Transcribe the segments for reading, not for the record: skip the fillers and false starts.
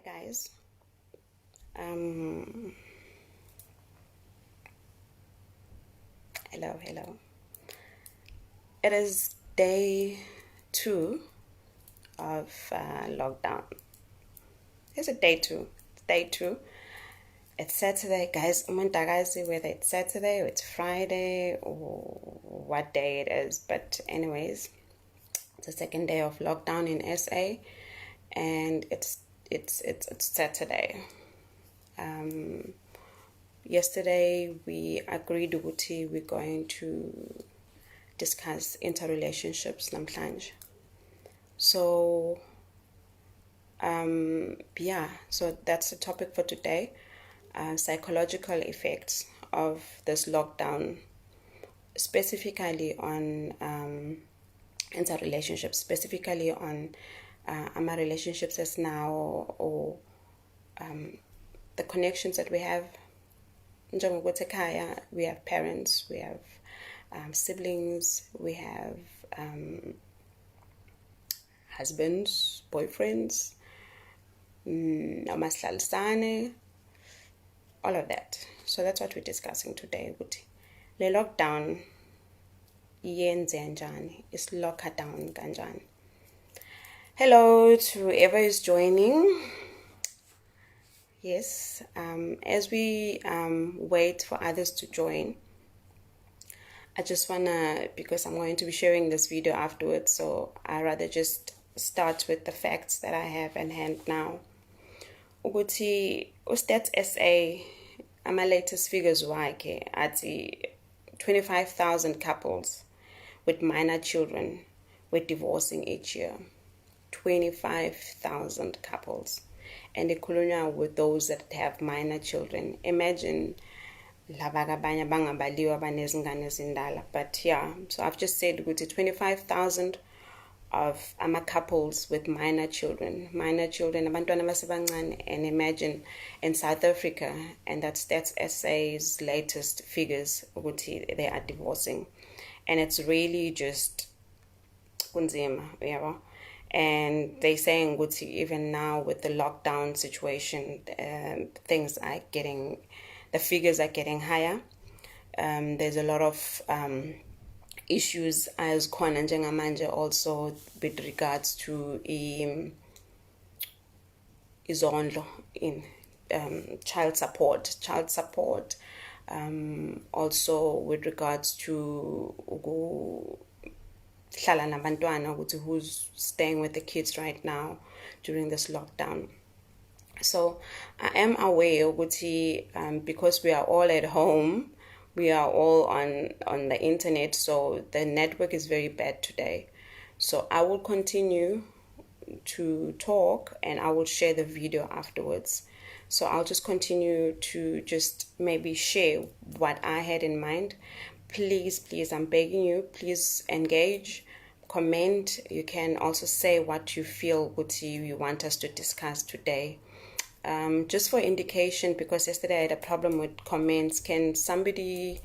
Hi guys. Um, hello. It is day 2 of lockdown. Is it day 2? It's day 2. It's Saturday, guys. Guys, whether it's Saturday or it's Friday or what day it is. But anyways, it's the second day of lockdown in SA, and it's Saturday. Yesterday we agreed ukuthi we're going to discuss interrelationships namhlanje. So so that's the topic for today. Psychological effects of this lockdown, specifically on interrelationships, specifically on our relationships as now, or the connections that we have. We have parents, we have siblings, we have husbands, boyfriends, all of that. So that's what we're discussing today. The lockdown yenze njani, is locker down kanjani. Hello to whoever is joining. Yes, as we wait for others to join, I just wanna, because I'm going to be sharing this video afterwards, so I rather just start with the facts that I have in hand now. Ukuthi Stats SA, my latest figures wakhe athi 25,000 couples with minor children were divorcing each year. 25,000 couples. And ikhulunywa with those that have minor children. Imagine labagabanya bangabaliwa banezingane ezindala. But yeah, so I've just said ukuthi 25,000 of couples with minor children, abantwana basebancane. And imagine in South Africa, and that's SA's latest figures, ukuthi they are divorcing. And it's really just kunzima, yeah. And they're saying even now with the lockdown situation, the figures are getting higher. There's a lot of issues as khona njengamanje also with regards to izondlo in child support, also with regards to who's staying with the kids right now during this lockdown. So I am aware because we are all at home, we are all on the internet, so the network is very bad today. So I will continue to talk and I will share the video afterwards. So I'll just continue to just maybe share what I had in mind. Please, I'm begging you, please engage, comment. You can also say what you feel you want us to discuss today. Just for indication, because yesterday I had a problem with comments. Can somebody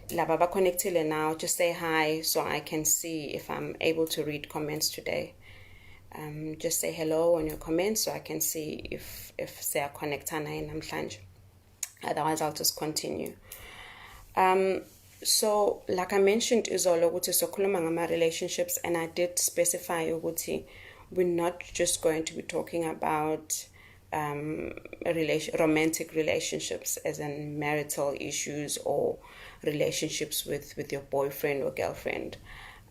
lababa connected now just say hi so I can see if I'm able to read comments today? Just say hello on your comments so I can see if they are connected namhlanje. Otherwise I'll just continue. So like I mentioned izolo ukuthi sokhuluma ngama relationships, and I did specify ukuthi we're not just going to be talking about romantic relationships as in marital issues or relationships with your boyfriend or girlfriend.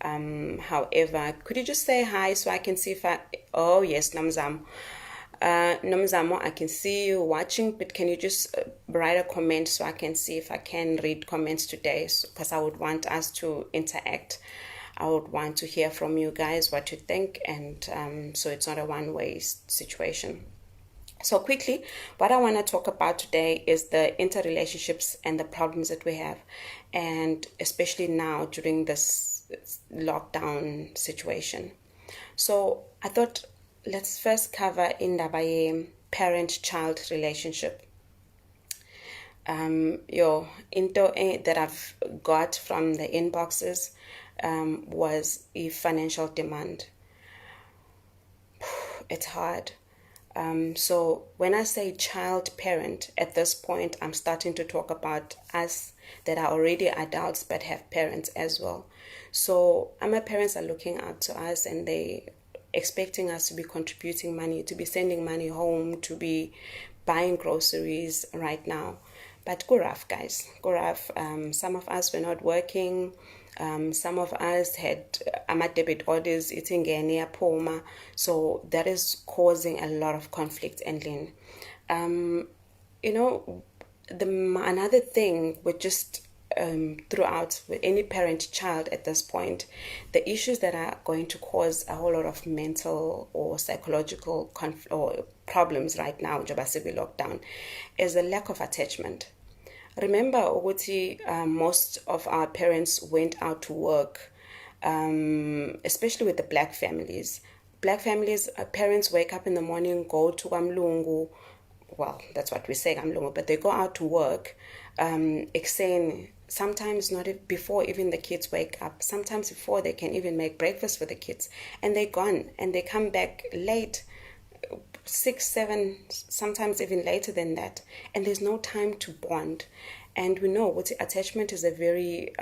However, could you just say hi so I can see if oh yes, Namzamo, I can see you watching, but can you just write a comment so I can see if I can read comments today, because I would want us to interact. I would want to hear from you guys what you think, and so it's not a one-way situation. So quickly, what I want to talk about today is the interrelationships and the problems that we have, and especially now during this lockdown situation. So I thought let's first cover indaba ye parent-child relationship. Into that I've got from the inboxes was a financial demand. It's hard. So when I say child parent, at this point, I'm starting to talk about us that are already adults but have parents as well. So my parents are looking up to us, and they expecting us to be contributing money, to be sending money home, to be buying groceries right now. But go rough, guys. Go rough. Some of us were not working. Some of us had debit orders eating near Poma. So that is causing a lot of conflict and lean. Another thing with just throughout with any parent child at this point, the issues that are going to cause a whole lot of mental or psychological or problems right now, Jabasibi lockdown, is a lack of attachment. Remember, Oguti, most of our parents went out to work, especially with the black families. Black families, parents wake up in the morning, go to Kamlungu. Well, that's what we say, Kamlungu, but they go out to work, sometimes not before even the kids wake up, sometimes before they can even make breakfast for the kids. And they're gone, and they come back late, 6, 7, sometimes even later than that, and there's no time to bond. And we know what attachment is a very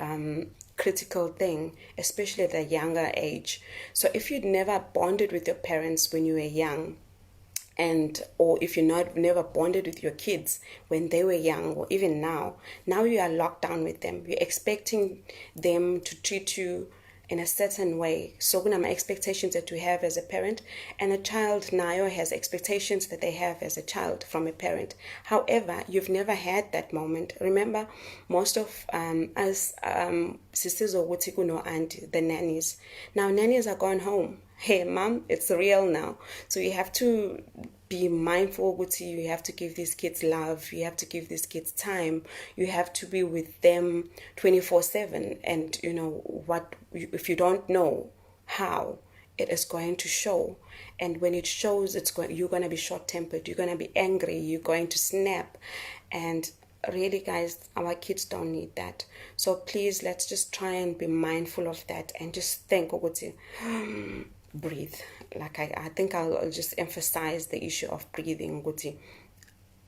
critical thing, especially at a younger age. So if you'd never bonded with your parents when you were young, or if you're never bonded with your kids when they were young, or even now you are locked down with them, you're expecting them to treat you in a certain way. So kuna expectations that you have as a parent, and a child nayo has expectations that they have as a child from a parent. However, you've never had that moment. Remember, most of us sisters or and the nannies, now nannies are gone home. Hey mom, it's real now. So you have to be mindful, you have to give these kids love, you have to give these kids time, you have to be with them 24/7. And if you don't know how, it is going to show. And when it shows, you're going to be short-tempered, you're going to be angry, you're going to snap. And really, guys, our kids don't need that. So please, let's just try and be mindful of that, and just think, breathe. Like I think I'll just emphasize the issue of breathing.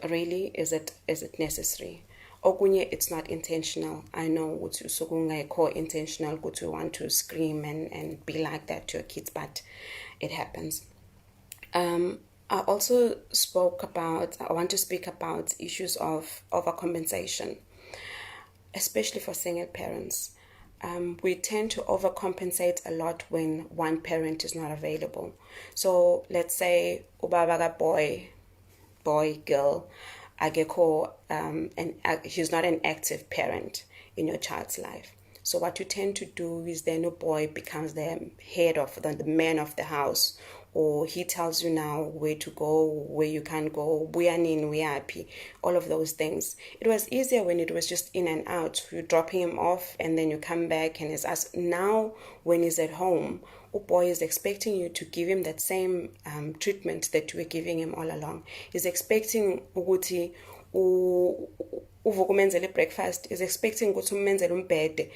Really, is it necessary? Okunye, it's not intentional. I know intentional to want to scream and be like that to your kids, but it happens. I also I want to speak about issues of overcompensation, especially for single parents. We tend to overcompensate a lot when one parent is not available. So let's say ubaba boy, girl, ageko, and he's not an active parent in your child's life. So what you tend to do is then a boy becomes the head of the man of the house, or he tells you now where to go, where you can't go, all of those things. It was easier when it was just in and out. You're dropping him off and then you come back and it's us. Now when he's at home, boy is expecting you to give him that same treatment that you were giving him all along. He's expecting ukuthi uvukumenzele breakfast, is expecting ukuthi umenzele umbhede,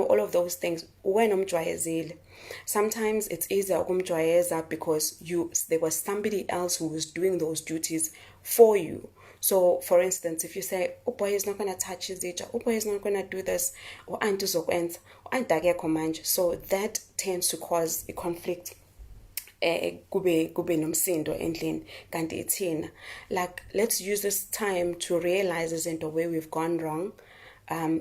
all of those things. Wena umjwayezile. Sometimes it's easier ukumjwayeza because there was somebody else who was doing those duties for you. So for instance, if you say, boy is not going to touch his itcha, boy is not going to do this, or auntie zokwenza, akekho manje. So that tends to cause a conflict. Kube nomsindo endlini kanti ithina. Like, let's use this time to realize the way we've gone wrong,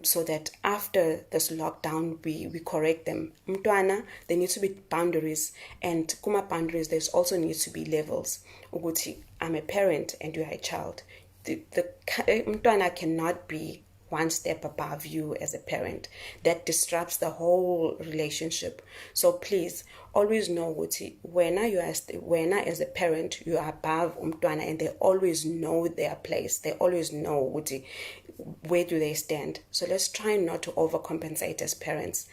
so that after this lockdown we correct them. Mntwana, there needs to be boundaries, and kuma boundaries there's also needs to be levels. Ukuthi, I'm a parent and you are a child. The mntwana cannot be one step above you as a parent. That disrupts the whole relationship. So please always know when as a parent you are above umntwana, and they always know their place. They always know where do they stand. So let's try not to overcompensate as parents.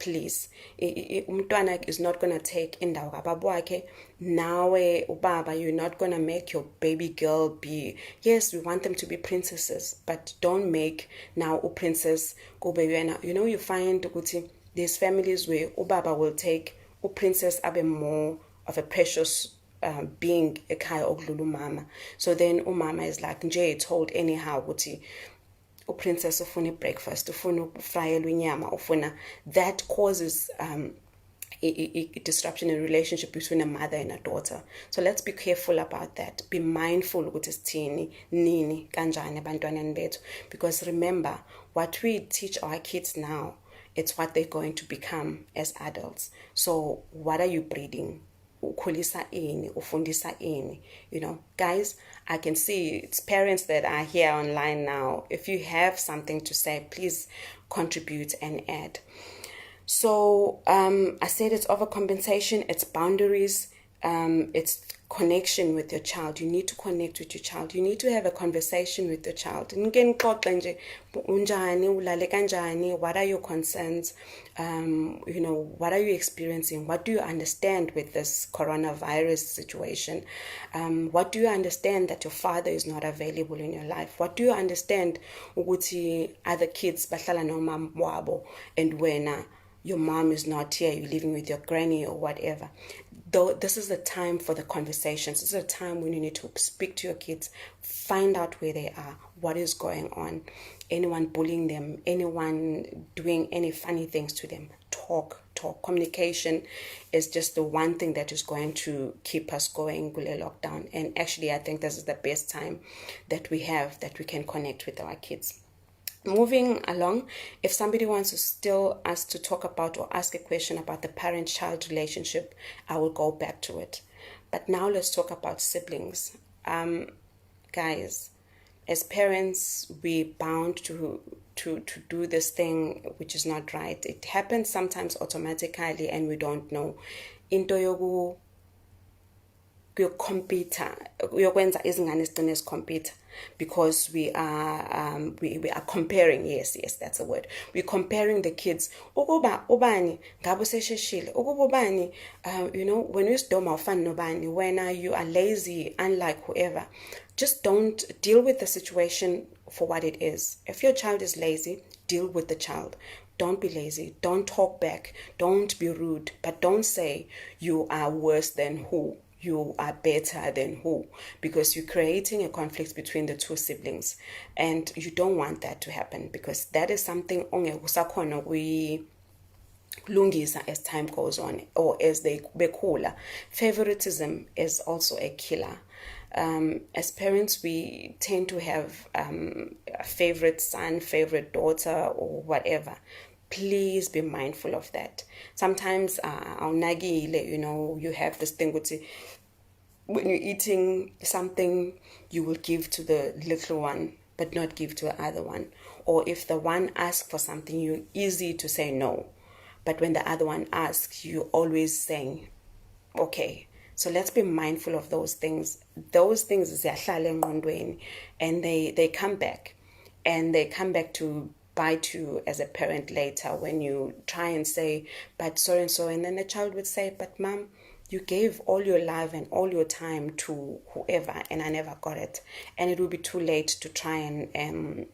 Please, umntwana is not going to take indawo kababa wakhe. Nawe ubaba, you're not going to make your baby girl be, yes, we want them to be princesses, but don't make now a princess go baby. You find these families where ubaba will take a princess abe more of a precious being ekhaya okudlula umama. So then umama is like nje told anyhow ukuthi uprincess ufuna breakfast, ufuna ukufrayelwa inyama, ufuna, that causes a disruption in relationship between a mother and a daughter. So let's be careful about that. Be mindful ukuthi sithini nini kanjani abantwaneni bethu, because remember, what we teach our kids now, it's what they're going to become as adults. So what are you breeding? Ukhulisa ini, ufundisa ini, guys. I can see it's parents that are here online now. If you have something to say, please contribute and add. So I said it's overcompensation, it's boundaries, it's connection with your child. You need to connect with your child. You need to have a conversation with your child. What are your concerns? What are you experiencing? What do you understand with this coronavirus situation? What do you understand that your father is not available in your life? What do you understand ukuthi other kids bahlala nomama wabo, and when your mom is not here, you're living with your granny or whatever. Though this is the time for the conversations. This is a time when you need to speak to your kids, find out where they are, what is going on, anyone bullying them, anyone doing any funny things to them. Talk. Communication is just the one thing that is going to keep us going with a lockdown. And actually, I think this is the best time that we have, that we can connect with our kids. Moving along, if somebody wants to still ask to talk about or ask a question about the parent-child relationship, I will go back to it. But now let's talk about siblings. Guys, as parents, we're bound to do this thing which is not right. It happens sometimes automatically and we don't know. Into yoku compete, yokwenza izingane zigcine compete, because we are comparing. Yes, that's a word. We're comparing the kids. Ukuba ubani ngabo sesheshile, ukuba ubani, when you stoma ufana nobani, when you are lazy, unlike whoever. Just don't deal with the situation for what it is. If your child is lazy, deal with the child. Don't be lazy. Don't talk back. Don't be rude. But don't say you are worse than who. You are better than who, because you're creating a conflict between the two siblings, and you don't want that to happen, because that is something we lungisa as time goes on, or as they bekhula. Favoritism is also a killer. As parents, we tend to have a favorite son, favorite daughter, or whatever. Please be mindful of that. Sometimes, you have this thing with when you're eating something, you will give to the little one, but not give to the other one. Or if the one asks for something, you're easy to say no. But when the other one asks, you're always saying, okay. So let's be mindful of those things. Those things, and they come back. And they come back to bite you as a parent later when you try and say, but so and so. And then the child would say, but mom, you gave all your love and all your time to whoever, and I never got it. And it will be too late to try and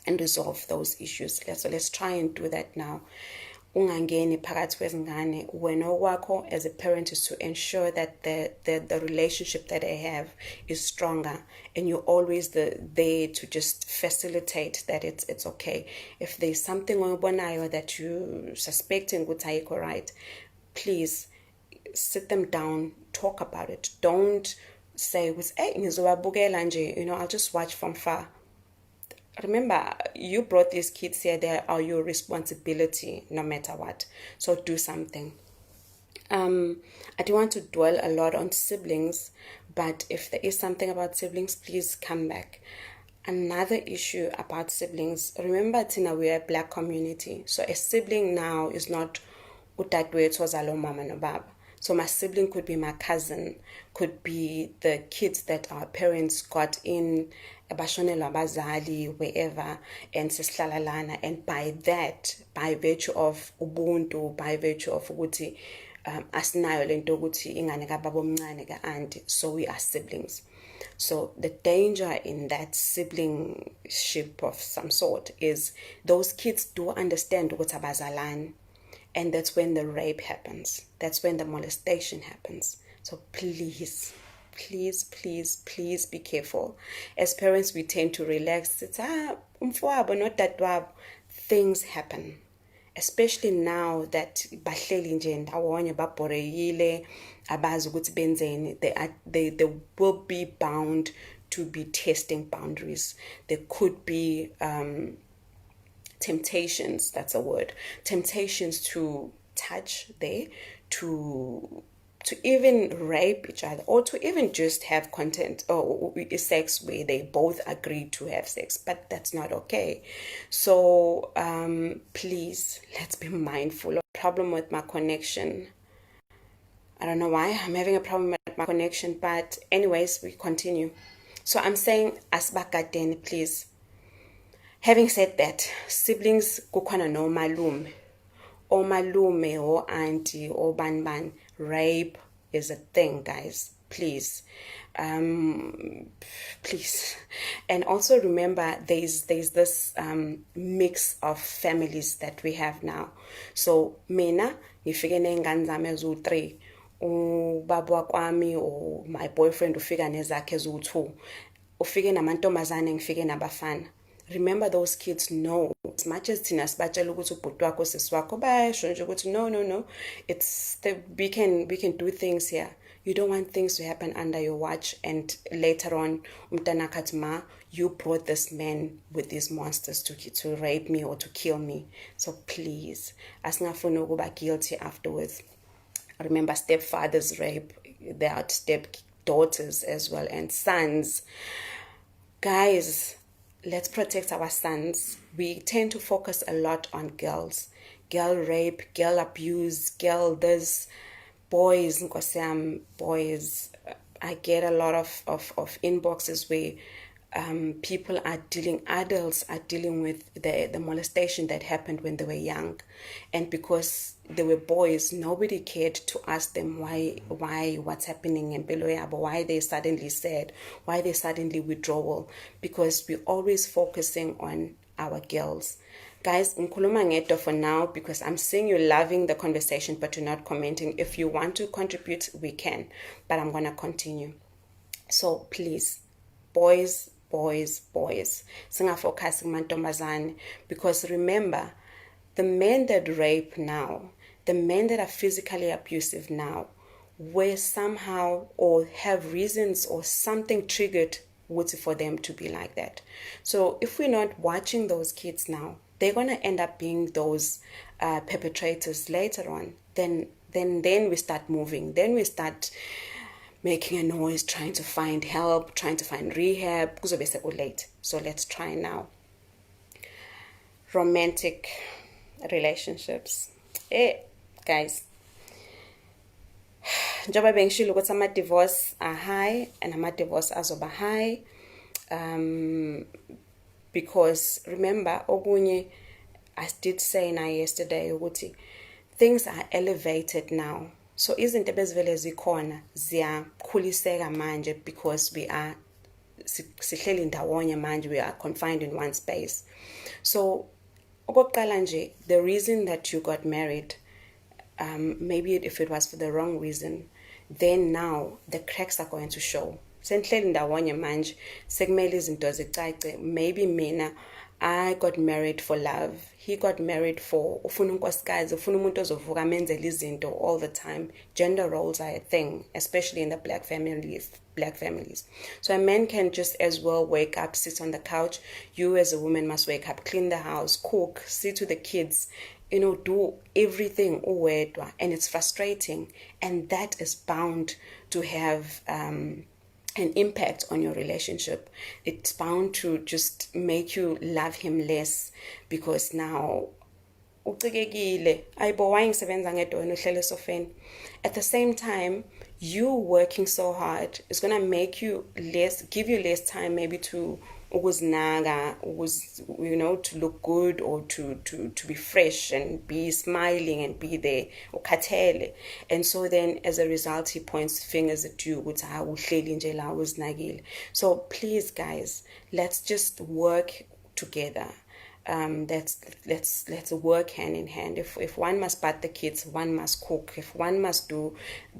resolve those issues. So let's try and do that now. Ungangeni phakathi kwezingane. Wena wakho as a parent is to ensure that the relationship that they have is stronger, and you're always there to just facilitate that it's okay. If there's something oyibonayo that you suspecting ukuthi ayikho right, please sit them down, talk about it. Don't say, hey, ngizowabukela nje, I'll just watch from far. Remember, you brought these kids here. They are your responsibility no matter what. So do something. I don't want to dwell a lot on siblings, but if there is something about siblings, please come back. Another issue about siblings, remember, Tina, we are a Black community. So a sibling now is not utatwethu ozalo mama no baba. So my sibling could be my cousin, could be the kids that our parents got in abashonelwa abazali, wherever, and sesihlalalana. And by that, by virtue of ubuntu, by virtue of ukuthi asinayo lento ukuthi ingane kababa omncane ka auntie, so we are siblings. So the danger in that siblingship of some sort is those kids do understand ukuthi abazalani. And that's when the rape happens. That's when the molestation happens. So please, please, please, please be careful. As parents, we tend to relax. It's umfowabo, not that wabo. Things happen. Especially now that bahleli nje ndawonye babhorekile abazi ukuthi benzeni, they will be bound to be testing boundaries. There could be temptations, that's a word, temptations to touch there, to even rape each other, or to even just have content or sex where they both agree to have sex, but that's not okay. So please, let's be mindful. Problem with my connection. I don't know why I'm having a problem with my connection, but anyways, we continue. So I'm saying asibakadeni, please. Having said that, siblings kukhona no malume, or malume, or auntie, or banban. Rape is a thing, guys. Please, please. And also remember, there's this mix of families that we have now. So mina ngifike nengane zami ezu-3, ubaba kwami or my boyfriend ufika nezakhe ezu-2, ufike namantombazane ngifike nabafana. Remember, those kids know, as much as thina sibatshela ukuthi ubhuti wakho sisi wakho bayasho nje ukuthi no, it's we can do things here. You don't want things to happen under your watch, and later on umntana akathi ma, you brought this man with these monsters to rape me or to kill me. So please, asingafuni ukuba guilty afterwards. Remember, stepfathers rape, there are stepdaughters as well, and sons. Guys, let's protect our sons. We tend to focus a lot on girls. Girl rape, girl abuse, girl this, boys, boys. I get a lot of inboxes where adults are dealing with the molestation that happened when they were young. And because they were boys, nobody cared to ask them why what's happening in Beloya, but why they suddenly sad, why they suddenly withdrawal, because we're always focusing on our girls. Guys, ngikhuluma ngedwa for now because I'm seeing you loving the conversation, but you're not commenting. If you want to contribute, we can, but I'm going to continue. So please, boys, singafocus kumantombazane, because remember, the men that rape now, the men that are physically abusive now, were somehow or have reasons or something triggered for them to be like that. So if we're not watching those kids now, they're going to end up being those perpetrators later on. Then we start moving. Then we start making a noise, trying to find help, trying to find rehab. Kuzobese late. So let's try now. Romantic relationships. Guys. Njoba bengishilo ukuthi ama-divorce are high and ama-divorce azoba high. Because remember, okunye, I did say na yesterday ukuthi things are elevated now. So izinto ebezivele zikhona ziyakhuliseka manje because we are sihleli ndawonye manje, we are confined in one space. So okokuqala nje, the reason that you got married, maybe if it was for the wrong reason, then now the cracks are going to show. Senhleli ndawonye manje sekumele izinto zicace. Maybe mina, I got married for love. He got married for ufuna unkosikazi, ufuna umuntu ozovuka amenzele izinto all the time. Gender roles are a thing, especially in the black families. So a man can just as well wake up, sit on the couch. You as a woman must wake up, clean the house, cook, see to the kids, do everything uwedwa, and it's frustrating, and that is bound to have an impact on your relationship. It's bound to just make you love him less, because now ucikekile ayibo why ngisebenza ngedwa wena uhlele sofeni. At the same time, you working so hard is going to make you give you less time maybe to ukuznaga, to look good, or to be fresh and be smiling and be there, ukhathele. And so then as a result, he points fingers at you. So please guys, let's just work together. let's work hand in hand. If one must bat the kids, one must cook. If one must do,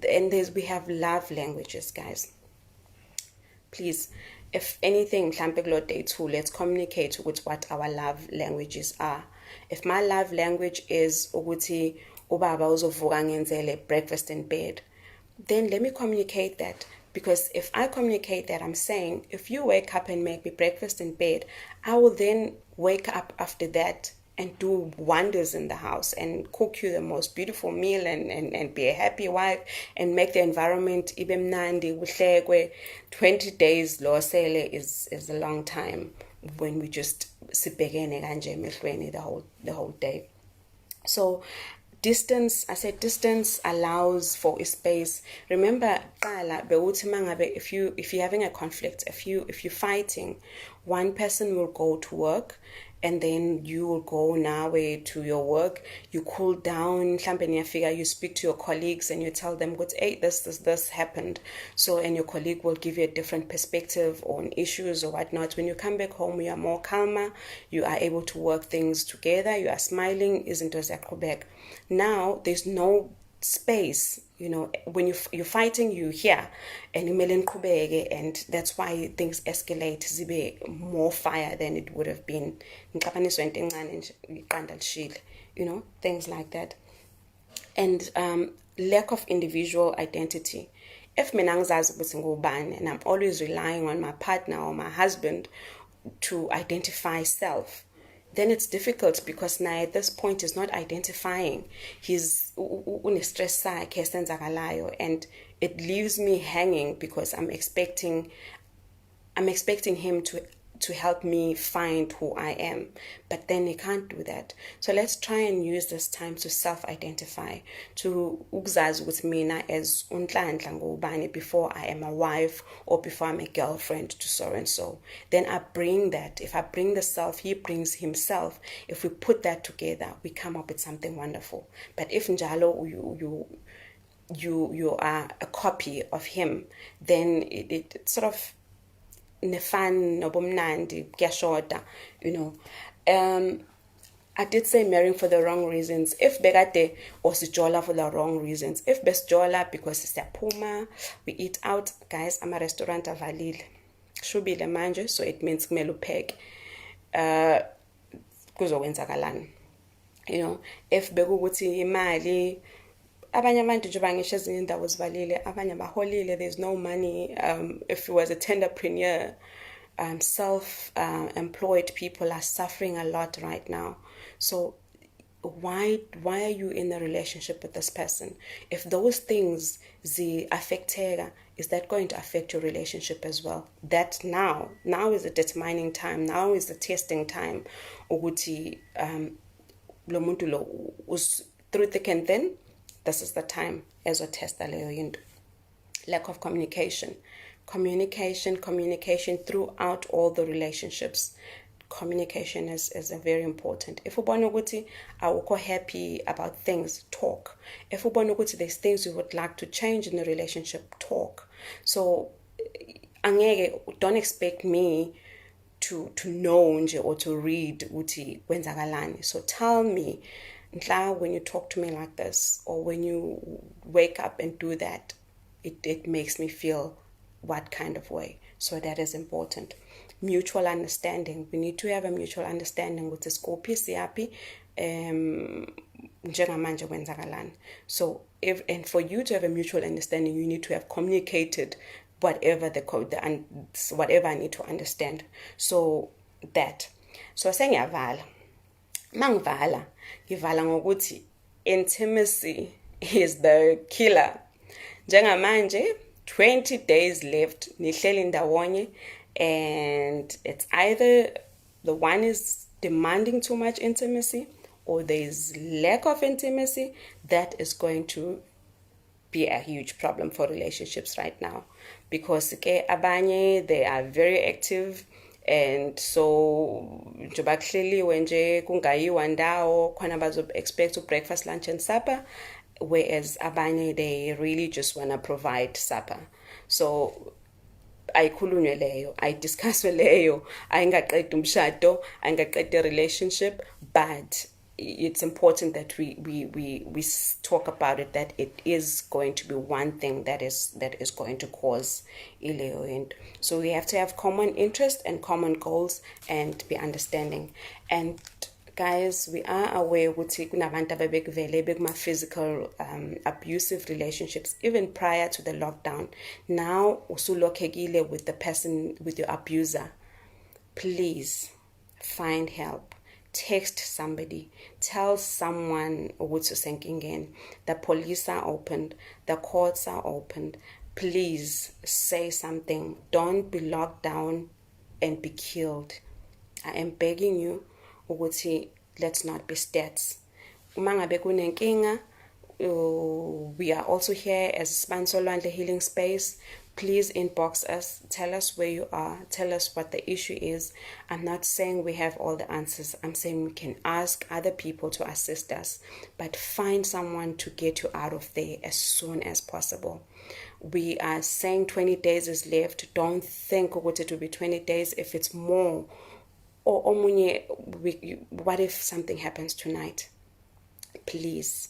and we have love languages, guys. Please, if anything, day too, let's communicate with what our love languages are. If my love language is ukuthi ubaba uzovuka ngenzele breakfast in bed, then let me communicate that. Because if I communicate that, I'm saying, if you wake up and make me breakfast in bed, I will then wake up after that and do wonders in the house and cook you the most beautiful meal and be a happy wife and make the environment even mnandi. 20 days lo sele is a long time when we just sibhekene kanje emehlweni the whole day. So distance, I said distance allows for a space. Remember, if you're having a conflict, if you're fighting, one person will go to work and then you will go now to your work, you cool down, you speak to your colleagues and you tell them, hey, this happened. So, and your colleague will give you a different perspective on issues or whatnot. When you come back home, you are more calmer, you are able to work things together, you are smiling, isn't it? Now, there's no space, when you're fighting, you hear, and that's why things escalate, zibe more fire than it would have been, things like that. And lack of individual identity. If and I'm always relying on my partner or my husband to identify self, then it's difficult because now at this point he's not identifying. He's stress and it leaves me hanging because I'm expecting him to help me find who I am. But then he can't do that. So let's try and use this time to self-identify, to ukzazi with mina as unhlanhla ngubani before I am a wife or before I'm a girlfriend to so and so. Then I bring that. If I bring the self, he brings himself. If we put that together, we come up with something wonderful. But if njalo you are a copy of him, then it sort of nefan nobumnandi kuyashoda, I did say marrying for the wrong reasons. If begade or sijola for the wrong reasons. If besjola because it's a puma, we eat out, guys. I'm a restaurant avalile. Shubile manje, so it means kumele upheke. Kuzowenzakalani. If bekukuthi imali abanye abantu nje bangisho ezinye indawo zivalile, abanye baholile, there's no money. If you was a tenderpreneur, self-employed people are suffering a lot right now. So why are you in a relationship with this person? If those things affect, is that going to affect your relationship as well? That now is the determining time. Now is the testing time. Ukuthi lo muntu lo was through thick and thin. This is the time as a test. Lack of communication throughout all the relationships. Communication is a very important. If ubonuguti are happy about things, talk. If ubonuguti there's things you would like to change in the relationship, talk. So don't expect me to know or to read uti wenzakalani. So tell me, when you talk to me like this, or when you wake up and do that, it makes me feel what kind of way. So that is important. Mutual understanding. We need to have a mutual understanding with the scope siyapi njengamanje kwenzakalani. So for you to have a mutual understanding, you need to have communicated whatever whatever I need to understand. So that. So sengiyavala. Mangivala, ngivala ngokuthi intimacy is the killer. Njengamanje 20 days left nihleli ndawonye, and it's either the one is demanding too much intimacy or there's lack of intimacy. That is going to be a huge problem for relationships right now, because abanye, they are very active. And so njoba kuhleliwe nje kungayiwa ndawo khona bazo expect breakfast, lunch and supper, whereas abanye, they really just want to provide supper. So ayikhulunywe leyo, ayidiscusswe leyo, ayingaqedi umshado, ayingaqedi relationship, but it's important that we talk about it, that it is going to be one thing that is going to cause ileyo into. So we have to have common interest and common goals and be understanding. And guys, we are aware ukuthi kunabantu ababekuvele bekuma-physical abusive relationships even prior to the lockdown. Now usulokhekile with the person, with your abuser. Please find help. Text somebody. Tell someone ukuthi usenkingeni. The police are opened. The courts are opened. Please say something. Don't be locked down and be killed. I am begging you ukuthi let's not be stats. Uma ngabe kunenkinga, we are also here as Sponsor Lwandle Healing Space. Please inbox us, tell us where you are, tell us what the issue is. I'm not saying we have all the answers. I'm saying we can ask other people to assist us, but find someone to get you out of there as soon as possible. We are saying 20 days is left. Don't think what it will be 20 days if it's more. Or what if something happens tonight? Please,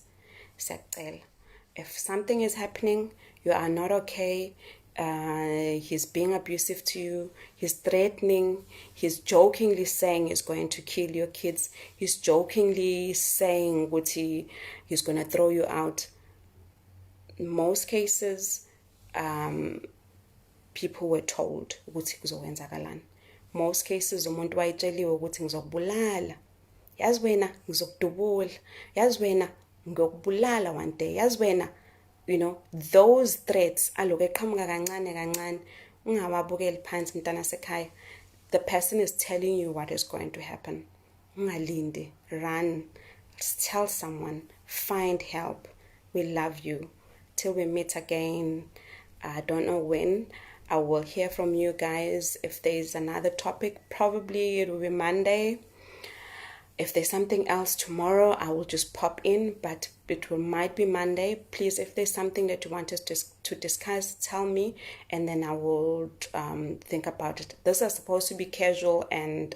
if something is happening, you are not okay, he's being abusive to you, he's threatening, he's jokingly saying he's going to kill your kids, he's jokingly saying what he's going to throw you out. In most cases, people were told ukuthi kuzowenzakalani. Most cases umuntu wayitsheliwe ukuthi ngizokubulala, yazi wena ngizokudubula, yazi wena ngiyokubulala one day, yazi wena, those threats aloku eqhamuka kancane kancane, ungawabukeli phansi mntana sekhaya. The person is telling you what is going to happen. Ungalindi, run, tell someone, find help. We love you. Till we meet again, I don't know when. I will hear from you guys. If there's another topic, probably it will be Monday. If there's something else tomorrow, I will just pop in, but might be Monday. Please, if there's something that you want us to discuss, tell me, and then I will think about it. This is supposed to be casual and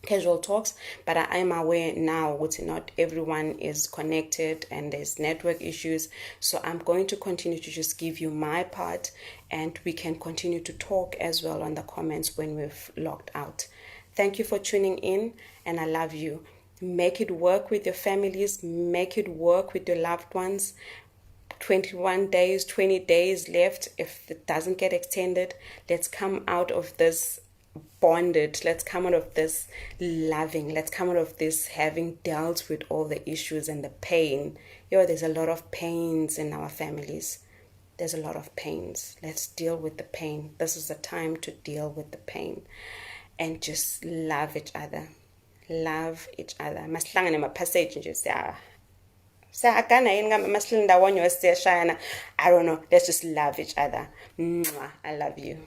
casual talks, but I am aware now that not everyone is connected and there's network issues, so I'm going to continue to just give you my part, and we can continue to talk as well on the comments when we've logged out. Thank you for tuning in, and I love you. Make it work with your families, make it work with your loved ones. 21 days, 20 days left. If it doesn't get extended, let's come out of this bonded, let's come out of this loving, let's come out of this having dealt with all the issues and the pain. There's a lot of pains in our families. There's a lot of pains. Let's deal with the pain. This is the time to deal with the pain and just love each other. Love each other. Masihlangane ma-passage nje siyagana yini ngama masihlindawonye siyashayana. I don't know. Let's just love each other. Mwah. I love you.